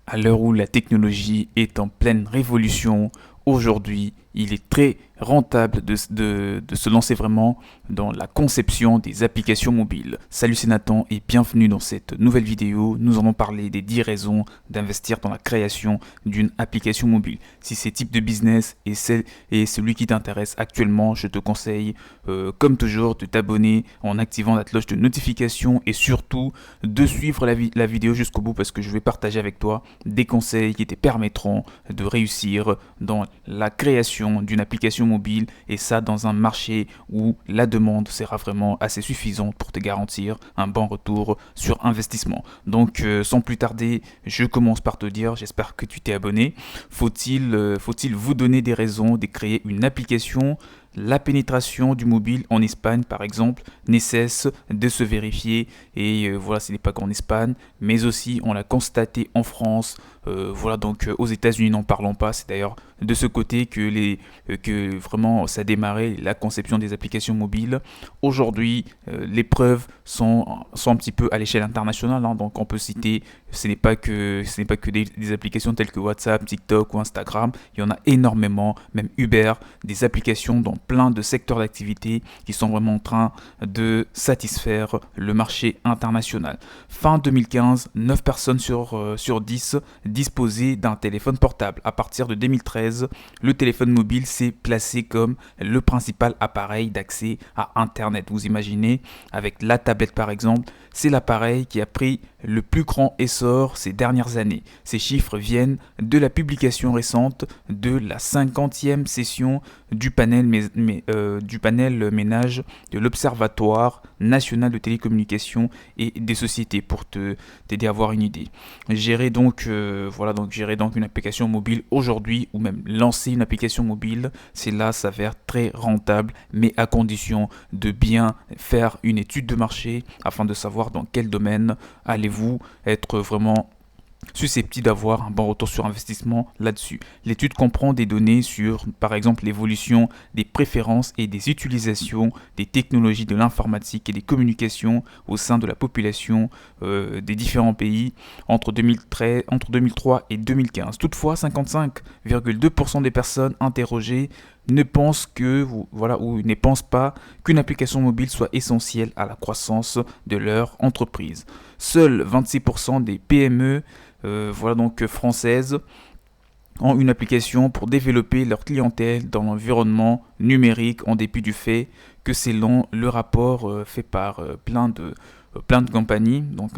À l'heure où la technologie est en pleine révolution, aujourd'hui, il est très rentable de se lancer vraiment dans la conception des applications mobiles. Salut, c'est Nathan et bienvenue dans cette nouvelle vidéo. Nous allons parler des 10 raisons d'investir dans la création d'une application mobile. Si c'est type de business et celui qui t'intéresse actuellement, je te conseille, comme toujours, de t'abonner en activant la cloche de notification et surtout de suivre la vidéo jusqu'au bout parce que je vais partager avec toi des conseils qui te permettront de réussir dans la création d'une application mobile, et ça dans un marché où la demande sera vraiment assez suffisante pour te garantir un bon retour sur investissement. Donc sans plus tarder, je commence par te dire, j'espère que tu t'es abonné. Faut-il vous donner des raisons de créer une application? La pénétration du mobile en Espagne, par exemple, ne cesse de se vérifier. Et voilà, ce n'est pas qu'en Espagne, mais aussi on l'a constaté en France. Voilà, donc aux États-Unis, n'en parlons pas. C'est d'ailleurs de ce côté que vraiment ça a démarré la conception des applications mobiles. Aujourd'hui, les preuves sont un petit peu à l'échelle internationale. Donc on peut citer, ce n'est pas que des applications telles que WhatsApp, TikTok ou Instagram. Il y en a énormément, même Uber, des applications dans plein de secteurs d'activité qui sont vraiment en train de satisfaire le marché international. Fin 2015, 9 personnes sur 10 disposaient d'un téléphone portable. À partir de 2013, le téléphone mobile s'est placé comme le principal appareil d'accès à Internet. Vous imaginez, avec la tablette par exemple, c'est l'appareil qui a pris le plus grand essor ces dernières années. Ces chiffres viennent de la publication récente de la 50e session du panel ménage de l'Observatoire national de télécommunications et des sociétés pour t'aider à avoir une idée. Gérer donc une application mobile aujourd'hui ou même lancer une application mobile, cela s'avère très rentable, mais à condition de bien faire une étude de marché afin de savoir dans quel domaine allez-vous être vraiment susceptible d'avoir un bon retour sur investissement là-dessus. L'étude comprend des données sur, par exemple, l'évolution des préférences et des utilisations des technologies de l'informatique et des communications au sein de la population des différents pays entre 2003 et 2015. Toutefois, 55,2% des personnes interrogées ne pensent ne pensent pas qu'une application mobile soit essentielle à la croissance de leur entreprise. Seuls 26% des PME françaises ont une application pour développer leur clientèle dans l'environnement numérique en dépit du fait que selon le rapport fait par plein de compagnies, donc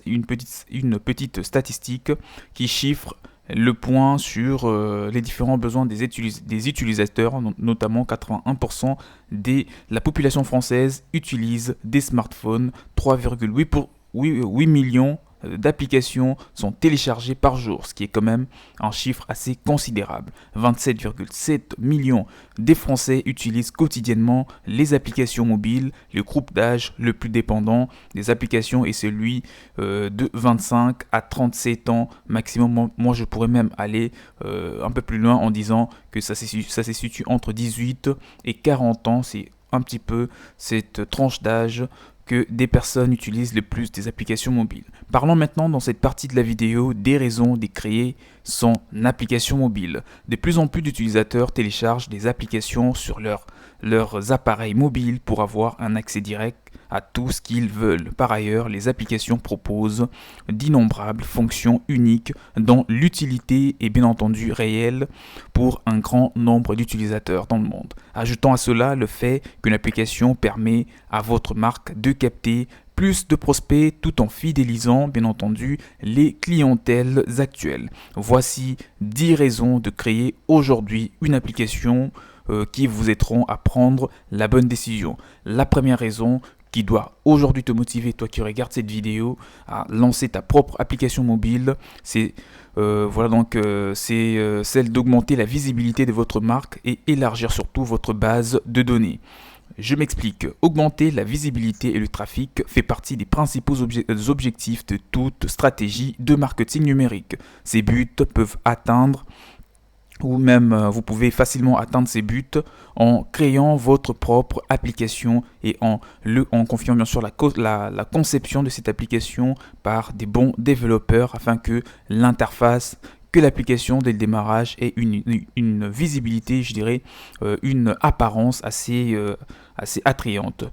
une petite statistique qui chiffre le point sur les différents besoins des utilisateurs, notamment 81% de la population française utilise des smartphones, 3,8 millions d'applications sont téléchargées par jour, ce qui est quand même un chiffre assez considérable. 27,7 millions des Français utilisent quotidiennement les applications mobiles. Le groupe d'âge le plus dépendant des applications est celui de 25 à 37 ans maximum. Moi, je pourrais même aller un peu plus loin en disant que ça se situe entre 18 et 40 ans. C'est un petit peu cette tranche d'âge que des personnes utilisent le plus des applications mobiles. Parlons maintenant dans cette partie de la vidéo des raisons de créer son application mobile. De plus en plus d'utilisateurs téléchargent des applications sur leurs appareils mobiles pour avoir un accès direct à tout ce qu'ils veulent. Par ailleurs, les applications proposent d'innombrables fonctions uniques dont l'utilité est bien entendu réelle pour un grand nombre d'utilisateurs dans le monde. Ajoutons à cela le fait qu'une application permet à votre marque de capter plus de prospects tout en fidélisant bien entendu les clientèles actuelles. Voici 10 raisons de créer aujourd'hui une application qui vous aideront à prendre la bonne décision. La première raison qui doit aujourd'hui te motiver, toi qui regardes cette vidéo, à lancer ta propre application mobile, c'est celle d'augmenter la visibilité de votre marque et élargir surtout votre base de données. Je m'explique. Augmenter la visibilité et le trafic fait partie des principaux objectifs de toute stratégie de marketing numérique. Ces buts peuvent atteindre ou même vous pouvez facilement atteindre ces buts en créant votre propre application et en confiant bien sûr la conception de cette application par des bons développeurs afin que l'interface, que l'application dès le démarrage ait une visibilité, je dirais, une apparence assez attrayante.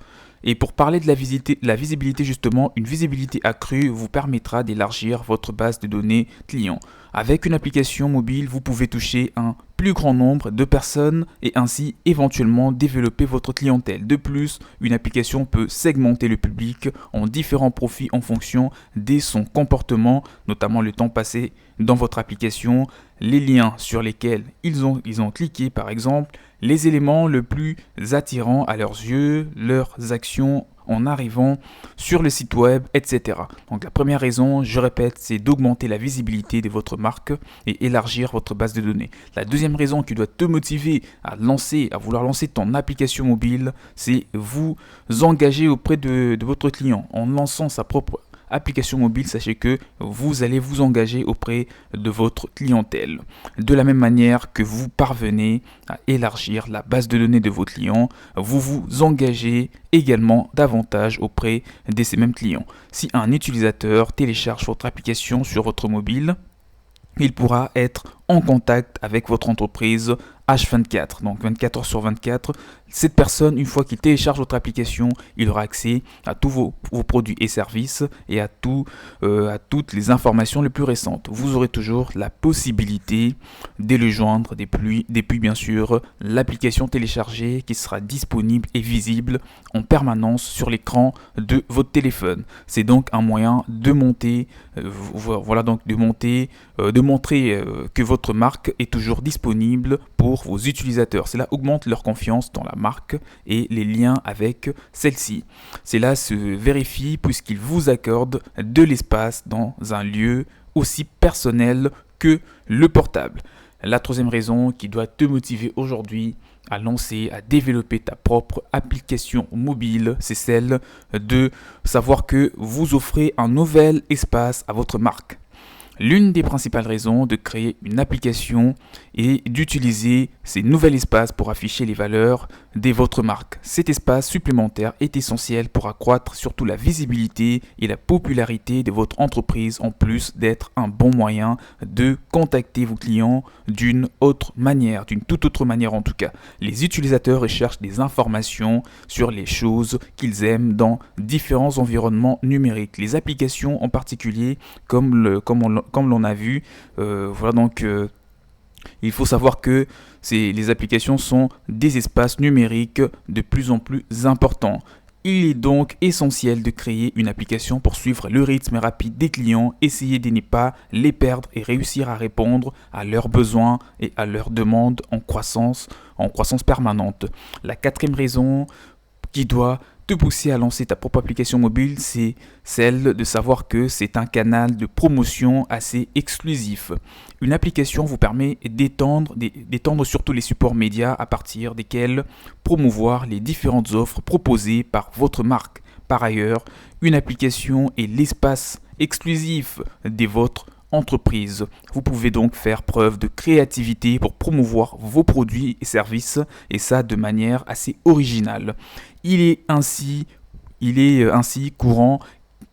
Et pour parler de la visibilité justement, une visibilité accrue vous permettra d'élargir votre base de données clients. Avec une application mobile, vous pouvez toucher un plus grand nombre de personnes et ainsi éventuellement développer votre clientèle. De plus, une application peut segmenter le public en différents profils en fonction de son comportement, notamment le temps passé dans votre application, les liens sur lesquels ils ont cliqué par exemple, les éléments le plus attirants à leurs yeux, leurs actions en arrivant sur le site web, etc. Donc la première raison, je répète, c'est d'augmenter la visibilité de votre marque et élargir votre base de données. La deuxième raison qui doit te motiver à vouloir lancer ton application mobile, c'est vous engager auprès de votre client. En lançant sa propre application mobile, sachez que vous allez vous engager auprès de votre clientèle. De la même manière que vous parvenez à élargir la base de données de vos clients, vous vous engagez également davantage auprès de ces mêmes clients. Si un utilisateur télécharge votre application sur votre mobile, il pourra être en contact avec votre entreprise H24, donc 24 heures sur 24. Cette personne, une fois qu'il télécharge votre application, il aura accès à tous vos produits et services et à toutes les informations les plus récentes. Vous aurez toujours la possibilité de le joindre depuis bien sûr l'application téléchargée qui sera disponible et visible en permanence sur l'écran de votre téléphone. C'est donc un moyen de montrer que votre marque est toujours disponible pour vos utilisateurs. Cela augmente leur confiance dans la marque et les liens avec celle-ci. Cela se vérifie puisqu'ils vous accordent de l'espace dans un lieu aussi personnel que le portable. La troisième raison qui doit te motiver aujourd'hui à développer ta propre application mobile, c'est celle de savoir que vous offrez un nouvel espace à votre marque. L'une des principales raisons de créer une application est d'utiliser ces nouveaux espaces pour afficher les valeurs de votre marque. Cet espace supplémentaire est essentiel pour accroître surtout la visibilité et la popularité de votre entreprise, en plus d'être un bon moyen de contacter vos clients d'une toute autre manière en tout cas. Les utilisateurs recherchent des informations sur les choses qu'ils aiment dans différents environnements numériques. Les applications en particulier, comme l'on a vu, il faut savoir que les applications sont des espaces numériques de plus en plus importants. Il est donc essentiel de créer une application pour suivre le rythme rapide des clients, essayer de ne pas les perdre et réussir à répondre à leurs besoins et à leurs demandes en croissance permanente. La quatrième raison qui doit te pousser à lancer ta propre application mobile, c'est celle de savoir que c'est un canal de promotion assez exclusif. Une application vous permet d'étendre surtout les supports médias à partir desquels promouvoir les différentes offres proposées par votre marque. Par ailleurs, une application est l'espace exclusif de votre entreprise. Vous pouvez donc faire preuve de créativité pour promouvoir vos produits et services, et ça de manière assez originale. Il est ainsi courant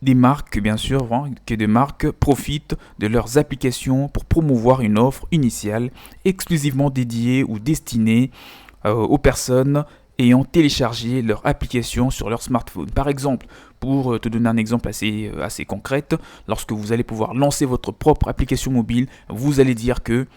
des marques, bien sûr, que des marques profitent de leurs applications pour promouvoir une offre initiale exclusivement dédiée ou destinée aux personnes ayant téléchargé leur application sur leur smartphone. Par exemple, pour te donner un exemple assez concret, lorsque vous allez pouvoir lancer votre propre application mobile, vous allez dire que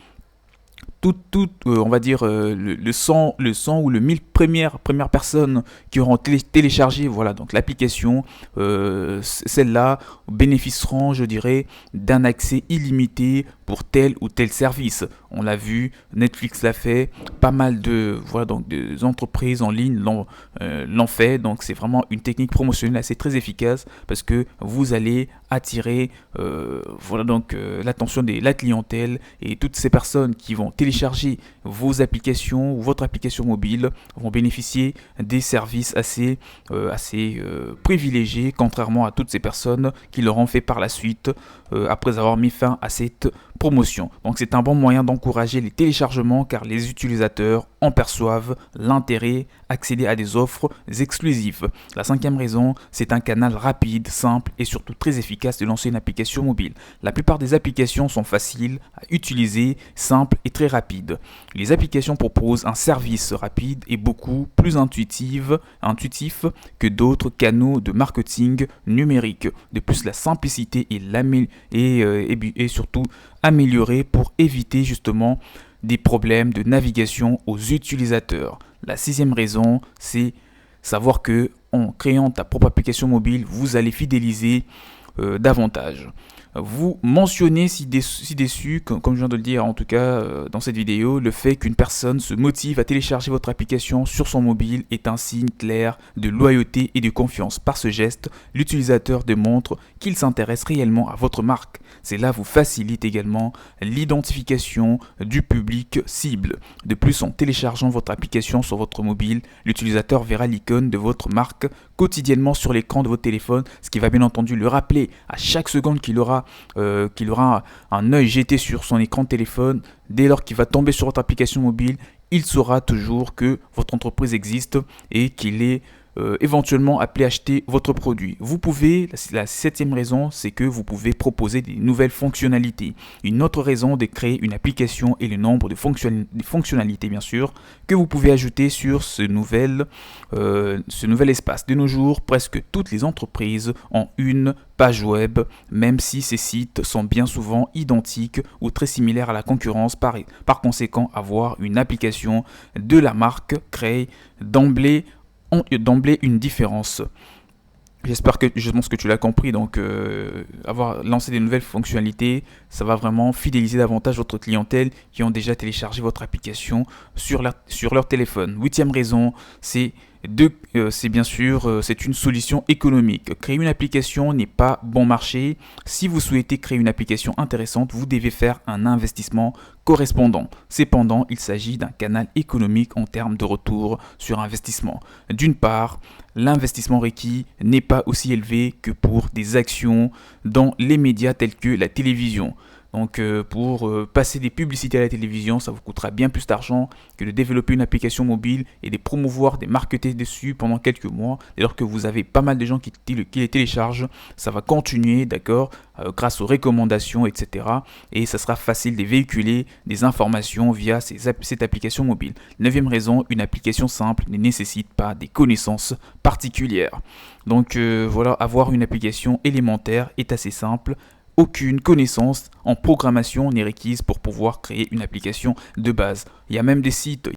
le 100 ou le 1000 premières personnes qui auront téléchargé donc l'application, celles-là bénéficieront, je dirais, d'un accès illimité pour tel ou tel service. On l'a vu, Netflix l'a fait, pas mal de des entreprises en ligne l'ont fait, donc c'est vraiment une technique promotionnelle assez très efficace parce que vous allez attirer l'attention de la clientèle et toutes ces personnes qui vont télécharger télécharger vos applications ou votre application mobile vont bénéficier des services assez privilégiés, contrairement à toutes ces personnes qui l'auront fait par la suite après avoir mis fin à cette promotion. Donc c'est un bon moyen d'encourager les téléchargements car les utilisateurs en perçoivent l'intérêt, accéder à des offres exclusives. La cinquième raison, c'est un canal rapide, simple et surtout très efficace de lancer une application mobile. La plupart des applications sont faciles à utiliser, simples et très rapides. Les applications proposent un service rapide et beaucoup plus intuitif que d'autres canaux de marketing numérique. De plus, la simplicité et surtout améliorée pour éviter justement des problèmes de navigation aux utilisateurs. La sixième raison, c'est savoir que en créant ta propre application mobile, vous allez fidéliser davantage. Vous mentionnez ci-dessus, comme je viens de le dire en tout cas dans cette vidéo, le fait qu'une personne se motive à télécharger votre application sur son mobile est un signe clair de loyauté et de confiance. Par ce geste, l'utilisateur démontre qu'il s'intéresse réellement à votre marque. Cela vous facilite également l'identification du public cible. De plus, en téléchargeant votre application sur votre mobile, l'utilisateur verra l'icône de votre marque quotidiennement sur l'écran de votre téléphone, ce qui va bien entendu le rappeler à chaque seconde qu'il aura un œil jeté sur son écran de téléphone. Dès lors qu'il va tomber sur votre application mobile, il saura toujours que votre entreprise existe et qu'il est éventuellement appelé à acheter votre produit. La septième raison, c'est que vous pouvez proposer des nouvelles fonctionnalités. Une autre raison de créer une application est le nombre de fonctionnalités, bien sûr, que vous pouvez ajouter sur ce nouvel espace. De nos jours, presque toutes les entreprises ont une page web, même si ces sites sont bien souvent identiques ou très similaires à la concurrence. Par conséquent, avoir une application de la marque crée d'emblée une différence. Je pense que tu l'as compris. Donc avoir lancé des nouvelles fonctionnalités, ça va vraiment fidéliser davantage votre clientèle qui ont déjà téléchargé votre application sur leur téléphone. Huitième raison, c'est bien sûr c'est une solution économique. Créer une application n'est pas bon marché. Si vous souhaitez créer une application intéressante, vous devez faire un investissement correspondant. Cependant, il s'agit d'un canal économique en termes de retour sur investissement. D'une part, l'investissement requis n'est pas aussi élevé que pour des actions dans les médias tels que la télévision. Donc pour passer des publicités à la télévision, ça vous coûtera bien plus d'argent que de développer une application mobile et de promouvoir, de marketer dessus pendant quelques mois. Dès lors que vous avez pas mal de gens qui les téléchargent, ça va continuer, d'accord, grâce aux recommandations, etc. Et ça sera facile de véhiculer des informations via cette application mobile. Neuvième raison, une application simple ne nécessite pas des connaissances particulières. Donc voilà, avoir une application élémentaire est assez simple. Aucune connaissance en programmation n'est requise pour pouvoir créer une application de base. Il y a même des sites